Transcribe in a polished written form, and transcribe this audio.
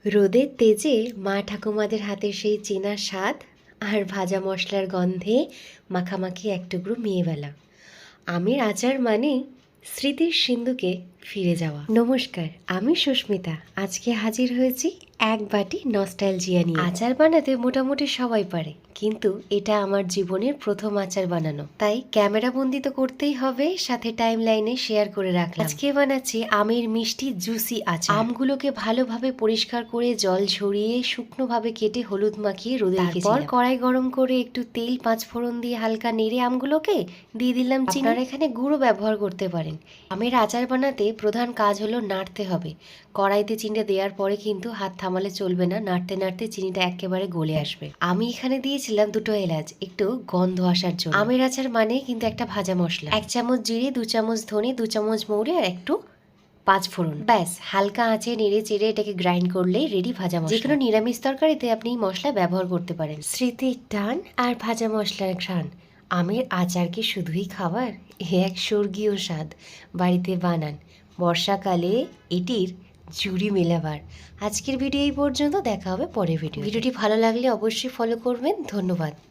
রোদের তেজে মা ঠাকুমাদের হাতের সেই চেনা স্বাদ আর ভাজা মশলার গন্ধে মাখামাখি এক টুকরো মেয়েবেলা। আমের আচার মানে স্মৃতির সিন্ধুকে ফিরে যাওয়া। নমস্কার, আমি সুস্মিতা। আজকে হাজির হয়েছি এক বাটি নস্টালজিয়া নিয়ে। আচার বানাতে মোটামুটি সবাই পারে, কিন্তু এটা আমার জীবনের প্রথম আচার বানানো, তাই ক্যামেরা বন্দি তো করতেই হবে, সাথে টাইম লাইনে শেয়ার করে রাখলাম। আজকে বানাচ্ছি আমের মিষ্টি জুসি আচার। আমগুলোকে ভালোভাবে পরিষ্কার করে জল ঝরিয়ে শুকনো ভাবে কেটে হলুদ মাখিয়ে রোদে রেখেছিলাম। তারপর কড়াই গরম করে একটু তেল পাঁচফোড়ন দিয়ে হালকা নেড়ে আমগুলোকে দিয়ে দিলাম চিনি। আপনারা এখানে গুঁড়ো ব্যবহার করতে পারেন। আমের আচার বানাতে প্রধান কাজ হলো নাড়তে হবে। কড়াইতে চিনিটা দেওয়ার পরে কিন্তু হাত থামালে চলবে না, নাড়তে নাড়তে চিনিটা একেবারে গলে আসবে। আমি এখানে দিয়েছিলাম 2 এলাচ, একটু গন্ধ আসার জন্য। আমের আচার মানে কিন্তু একটা ভাজা মশলা। 1 চামচ জিরে, 2 চামচ ধনে, 2 চামচ মৌরি আর একটু পাঁচফোড়ন। ব্যাস, হালকা আঁচে নেড়ে চেড়ে এটাকে গ্রাইন্ড করলেই রেডি ভাজা মশলা। যেকোনো নিরামিষ তরকারিতে আপনি এই মশলা ব্যবহার করতে পারেন। স্মৃতির টান আর ভাজা মশলার ঘ্রাণ। আমের আচার কি শুধুই খাবার? এক স্বর্গীয় স্বাদ। বাড়িতে বানান, বর্ষাকালে এটির জুড়ি মেলাবার। আজকের ভিডিও এই পর্যন্ত, দেখা হবে পরের ভিডিওটি ভালো লাগলে অবশ্যই ফলো করবেন। ধন্যবাদ।